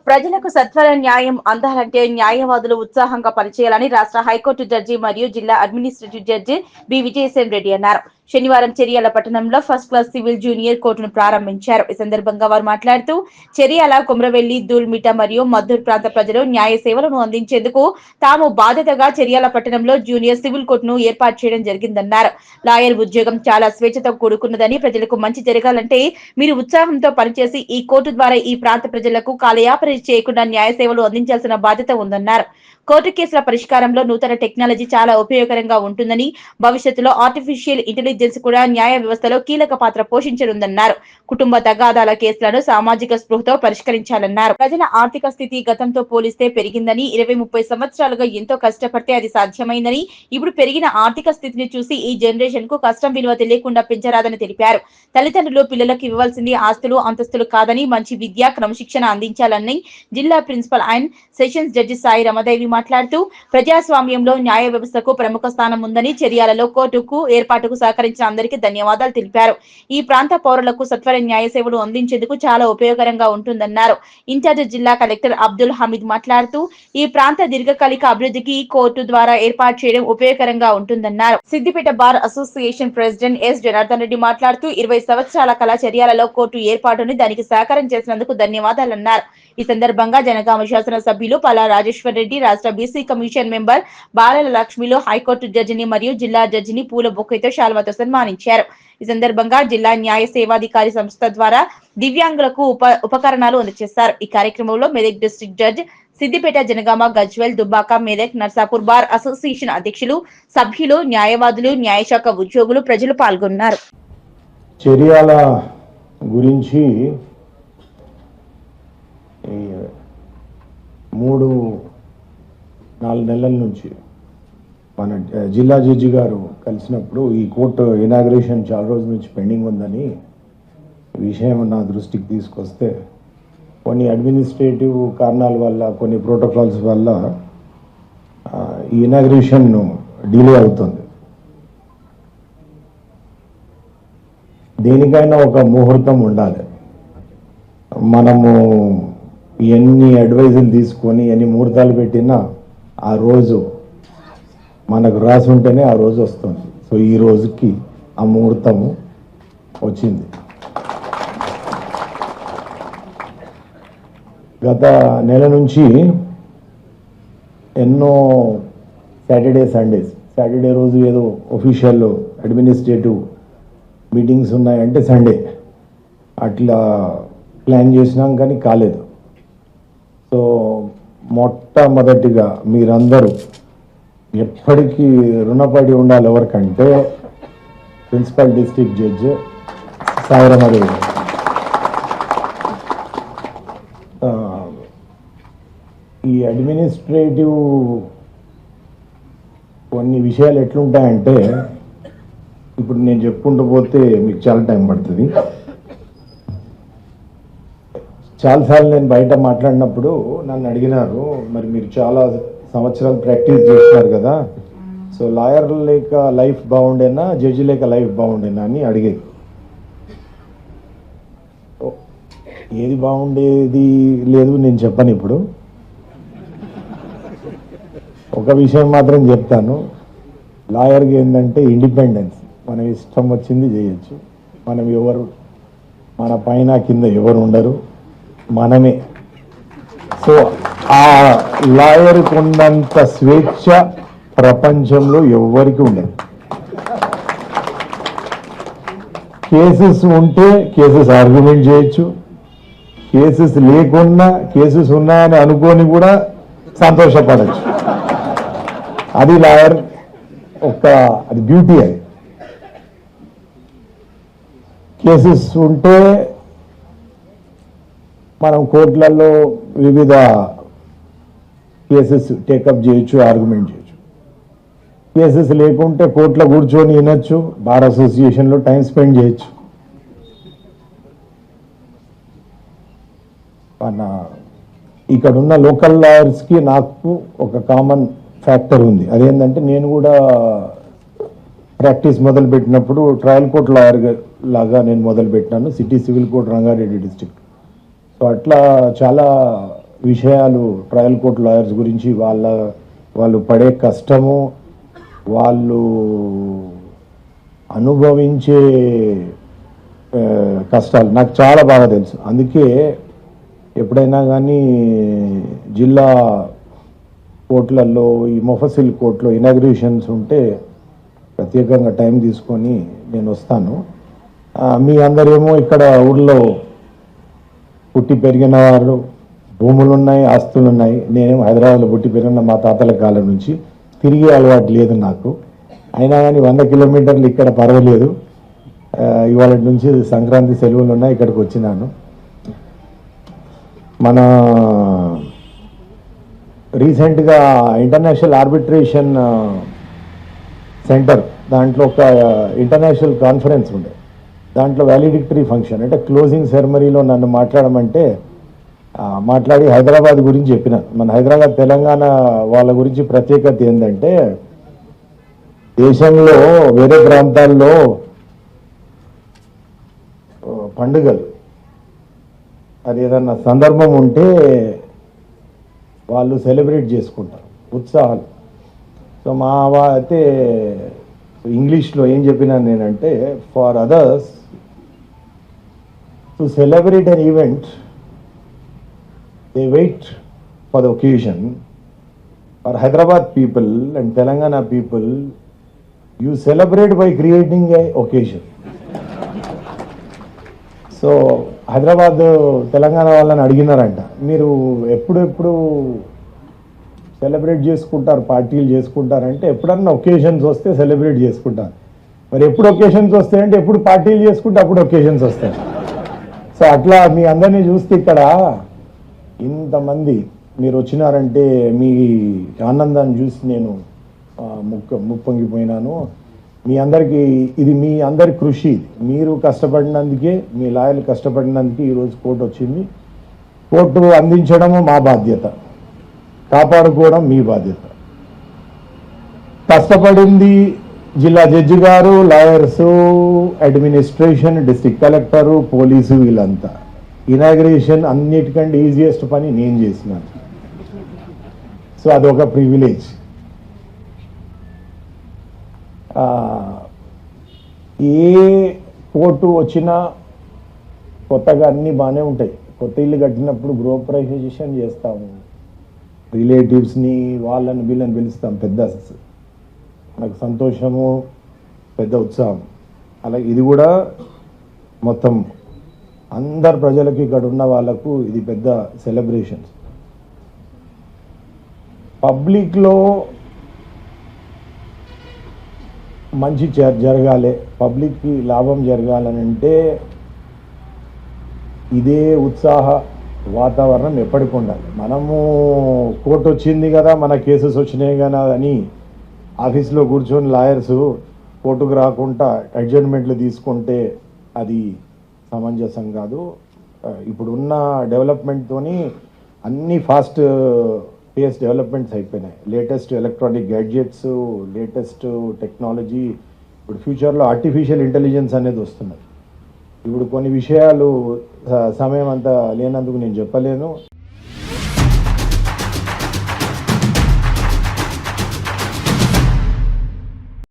ప్రజలకు సత్వర న్యాయం అందాలంటే న్యాయవాదులు ఉత్సాహంగా పనిచేయాలని రాష్ట్ర హైకోర్టు జడ్జి మరియు జిల్లా administrative judge B Vijayasen Reddy అన్నారు. శనివారం చెరియాల పట్టణంలో ఫస్ట్ క్లాస్ సివిల్ జూనియర్ కోర్టును ప్రారంభించారు. ఈ సందర్భంగా వారు మాట్లాడుతూ చెరియాల, కుమ్రవెల్లి, దూల్మిట మరియు మద్దూర్ ప్రాంత ప్రజలు న్యాయ సేవలను అందించేందుకు తాము బాధ్యతగా చెరియాల పట్టణంలో జూనియర్ సివిల్ కోర్టును ఏర్పాటు చేయడం జరిగిందన్నారు. లాయర్ ఉద్యోగం చాలా స్వేచ్ఛతో కూడుకున్నదని, ప్రజలకు మంచి జరగాలంటే మీరు ఉత్సాహంతో పనిచేసి ఈ కోర్టు ద్వారా ఈ ప్రాంత ప్రజలకు కాలయాపన చేయకుండా న్యాయ సేవలు అందించాల్సిన బాధ్యత ఉందన్నారు. కోర్టు కేసుల పరిష్కారంలో నూతన టెక్నాలజీ చాలా ఉపయోగకరంగా ఉంటుందని, భవిష్యత్తులో ఆర్టిఫిషియల్ ఇంటెలిజెన్స్ కూడా న్యాయ వ్యవస్థలో కీలక పాత్ర పోషించనుందన్నారు. కుటుంబ తగాదాల కేసులను సామాజిక స్పృహతో పరిష్కరించాలన్నారు. ప్రజల ఆర్థిక స్థితి గతంతో పోలిస్తే పెరిగిందని, 20-30 సంవత్సరాలుగా ఎంతో కష్టపడితే అది సాధ్యమైందని, ఇప్పుడు పెరిగిన ఆర్థిక స్థితిని చూసి ఈ జనరేషన్ కు కష్టం విలువ తెలియకుండా పెంచరాదని తెలిపారు. తల్లిదండ్రులు పిల్లలకు ఇవ్వాల్సింది ఆస్తులు, అంతస్తులు కాదని మంచి విద్య, క్రమశిక్షణ అందించాలని జిల్లా principal and sessions judge Sai Ramadevi మాట్లాడుతూ ప్రజాస్వామ్యంలో న్యాయ వ్యవస్థకు ప్రముఖ స్థానం ఉందని, చర్యలలో కోర్టుకు ఏర్పాటుకు సహకరించిన అందరికీ ధన్యవాదాలు తెలిపారు. ఈ ప్రాంత పౌరులకు సత్వర న్యాయ సేవలు అందించేందుకు చాలా ఉపయోగకరంగా ఉంటుందన్నారు. ఇన్ఛార్జ్ జిల్లా కలెక్టర్ అబ్దుల్ హమీద్ మాట్లాడుతూ ఈ ప్రాంత దీర్ఘకాలిక అభివృద్ధికి ఈ కోర్టు ద్వారా ఏర్పాటు చేయడం ఉపయోగకరంగా ఉంటుందన్నారు. Siddipet bar association president S Janardhan Reddy మాట్లాడుతూ 20 సంవత్సరాల కళ చర్యలలో కోర్టు ఏర్పాటుని దానికి సహకారం చేసినందుకు ధన్యవాదాలన్నారు. ఈ సందర్భంగా జనగామ శాసన సభ్యులు పల్లా రాజేశ్వర్ రెడ్డి, రాష్ట్ర బీసీ కమిషన్ మెంబర్ బాలల లక్ష్మిలు హైకోర్టు జడ్జిని మరియు జిల్లా జడ్జిని పూల బొకేతో శాల్వాతో సన్మానించారు. ఈ సందర్భంగా జిల్లా న్యాయ సేవాధికారి సంస్థ ద్వారా దివ్యాంగులకు ఉపకరణాలు అందజేశారు. ఈ కార్యక్రమంలో Medak district judge, Siddipet, Jangaon, Gajwel, Dubbaka, Medak, Narsapur bar association అధ్యక్షులు, సభ్యులు, న్యాయవాదులు, న్యాయశాఖ ఉద్యోగులు, ప్రజలు పాల్గొన్నారు. చర్యల గురించి 3-4 నెలల నుంచి మన జిల్లా జడ్జి గారు కలిసినప్పుడు ఈ కోర్టు ఇనాగ్రేషన్ చాలా రోజుల నుంచి పెండింగ్ ఉందని విషయం నా దృష్టికి తీసుకొస్తే కొన్ని అడ్మినిస్ట్రేటివ్ కారణాల వల్ల, కొన్ని ప్రోటోకాల్స్ వల్ల ఈ ఇనాగ్రేషన్ డిలే అవుతుంది. దేనికైనా ఒక ముహూర్తం ఉండాలి. మనము ఎన్ని అడ్వైజులు తీసుకొని ఎన్ని ముహూర్తాలు పెట్టినా ఆ రోజు మనకు రాసి ఉంటేనే ఆ రోజు వస్తుంది. సో ఈ రోజుకి ఆ ముహూర్తము వచ్చింది. గత నెల నుంచి ఎన్నో సాటర్డే రోజు ఏదో ఒఫీషియల్ అడ్మినిస్ట్రేటివ్ మీటింగ్స్ ఉన్నాయంటే సండే అట్లా ప్లాన్ చేసినాం కానీ కాలేదు. సో మొట్టమొదటిగా మీరందరూ ఎప్పటికీ రుణపడి ఉండాలి ఎవరికంటే principal district judge Sai Ramadevi. ఈ అడ్మినిస్ట్రేటివ్ కొన్ని విషయాలు ఎట్లుంటాయంటే ఇప్పుడు నేను చెప్పుకుంటూ పోతే మీకు చాలా టైం పడుతుంది. చాలాసార్లు నేను బయట మాట్లాడినప్పుడు నన్ను అడిగినారు, మరి మీరు చాలా సంవత్సరాలు ప్రాక్టీస్ చేస్తున్నారు కదా, సో లాయర్ లేక లైఫ్ బాగుండేనా, జడ్జి లేక లైఫ్ బాగుండేనా అని అడిగేది. ఏది బాగుండేది లేదు నేను చెప్పను. ఇప్పుడు ఒక విషయం మాత్రం చెప్తాను, లాయర్కి ఏంటంటే ఇండిపెండెన్స్. మనం ఇష్టం వచ్చింది చేయొచ్చు. మన పైన కింద ఎవరు ఉండరు, మనమే. సో ఆ లాయర్కి ఉన్నంత స్వేచ్ఛ ప్రపంచంలో ఎవరికి ఉండదు. కేసెస్ ఉంటే కేసెస్ ఆర్గ్యుమెంట్ చేయొచ్చు, కేసెస్ లేకున్నా కేసెస్ ఉన్నాయని అనుకొని కూడా సంతోషపడచ్చు. అది లాయర్ అది బ్యూటీ. అది కేసెస్ ఉంటే మనం కోర్టులలో వివిధ కేసెస్ టేకప్ చేయొచ్చు, ఆర్గ్యుమెంట్ చేయొచ్చు. కేసెస్ లేకుంటే కోర్టులో కూర్చొని వినొచ్చు, బార్ అసోసియేషన్లో టైం స్పెండ్ చేయొచ్చు. మన ఇక్కడ ఉన్న లోకల్ లాయర్స్కి నాకు ఒక కామన్ ఫ్యాక్టర్ ఉంది. అదేంటంటే నేను కూడా ప్రాక్టీస్ మొదలుపెట్టినప్పుడు ట్రయల్ కోర్ట్ లాయర్ లాగా నేను మొదలుపెట్టినాను, city civil court Rangareddy district. So అట్లా చాలా విషయాలు ట్రయల్ కోర్ట్ లాయర్స్ గురించి వాళ్ళు పడే కష్టము, వాళ్ళు అనుభవించే కష్టాలు నాకు చాలా బాగా తెలుసు. అందుకే ఎప్పుడైనా కానీ జిల్లా కోర్టులలో, ఈ మొఫసిల్ కోర్టులో ఇనాగ్రేషన్స్ ఉంటే ప్రత్యేకంగా టైం తీసుకొని నేను వస్తాను. మీ అందరేమో ఇక్కడ ఊళ్ళో పుట్టి పెరిగిన వారు, భూములు ఉన్నాయి, ఆస్తులు ఉన్నాయి. నేనేమో హైదరాబాద్లో పుట్టి పెరిగిన మా తాతల కాలం నుంచి తిరిగే అలవాటు లేదు నాకు. అయినా కానీ 100 కిలోమీటర్లు ఇక్కడ పర్వాలేదు. ఇవాళ నుంచి సంక్రాంతి సెలవులు ఉన్నాయి, ఇక్కడికి వచ్చినాను. మన రీసెంట్గా ఇంటర్నేషనల్ ఆర్బిట్రేషన్ సెంటర్ దాంట్లో ఒక ఇంటర్నేషనల్ కాన్ఫరెన్స్ ఉండే. దాంట్లో వ్యాలిడిక్టరీ ఫంక్షన్ అంటే క్లోజింగ్ సెరమనీలో నన్ను మాట్లాడమంటే మాట్లాడి హైదరాబాద్ గురించి చెప్పిన. మన హైదరాబాద్ తెలంగాణ వాళ్ళ గురించి ప్రత్యేకత ఏంటంటే, దేశంలో వేరే ప్రాంతాల్లో పండుగలు అది ఏదన్నా సందర్భం ఉంటే వాళ్ళు సెలబ్రేట్ చేసుకుంటారు, ఉత్సాహాలు. సో మా అయితే ఇంగ్లీష్లో ఏం చెప్పినా నేనంటే, for others to celebrate an event they wait for the occasion. For Hyderabad people and Telangana people you celebrate by creating a occasion. So Hyderabad Telangana వాళ్ళని అడిగినారంట, మీరు ఎప్పుడు సెలబ్రేట్ చేసుకుంటారు, పార్టీలు చేసుకుంటారంటే, ఎప్పుడన్నా ఒకేషన్స్ వస్తే సెలబ్రేట్ చేసుకుంటారు. మరి ఎప్పుడు ఒకేషన్స్ వస్తాయంటే, ఎప్పుడు పార్టీలు చేసుకుంటే అప్పుడు ఒకేషన్స్ వస్తాయి. సో అట్లా మీ అందరినీ చూస్తే ఇక్కడ ఇంతమంది మీరు వచ్చినారంటే మీ ఆనందాన్ని చూసి నేను ముప్పొంగిపోయినాను. మీ అందరికీ ఇది మీ అందరి కృషి. మీరు కష్టపడినందుకే, మీ లాయర్లు కష్టపడినందుకే ఈరోజు కోర్టు వచ్చింది. కోర్టు అందించడము మా బాధ్యత, కాపాడుకోవడం మీ బాధ్యత. కష్టపడింది జిల్లా జడ్జి గారు, lawyers, administration, district collector, police, వీళ్ళంతా. ఇనాగ్రేషన్ అన్నిటికంటే ఈజియెస్ట్ పని నేను చేసినాను. సో అదొక ప్రివిలేజ్. ఏ కోర్టు వచ్చినా కొత్తగా అన్నీ బాగానే ఉంటాయి. కొత్త ఇల్లు కట్టినప్పుడు గృహప్రవేశం చేస్తాము, రిలేటివ్స్ని వాళ్ళని వీళ్ళని పిలుస్తాం, పెద్ద నాకు సంతోషము, పెద్ద ఉత్సాహం. అలాగే ఇది కూడా మొత్తం అందరు ప్రజలకి, ఇక్కడ ఉన్న వాళ్ళకు ఇది పెద్ద సెలబ్రేషన్స్. పబ్లిక్లో మంచి జరగాలి, పబ్లిక్కి లాభం జరగాలని అంటే ఇదే ఉత్సాహ వాతావరణం ఎప్పటికి ఉండాలి. మనము కోర్టు వచ్చింది కదా, మన కేసెస్ వచ్చినాయి కదా అని ఆఫీస్లో కూర్చొని లాయర్సు కోర్టుకు రాకుండా అడ్జర్న్మెంట్లు తీసుకుంటే అది సమంజసం కాదు. ఇప్పుడున్న డెవలప్మెంట్తోని అన్ని ఫాస్ట్ పేస్ డెవలప్మెంట్స్ అయిపోయినాయి. Latest electronic gadgets, latest technology. ఇప్పుడు ఫ్యూచర్లో ఆర్టిఫిషియల్ ఇంటెలిజెన్స్ అనేది వస్తున్నది. ఇప్పుడు కొన్ని విషయాలు సమయం అంతా లేనందుకు నేను చెప్పలేను.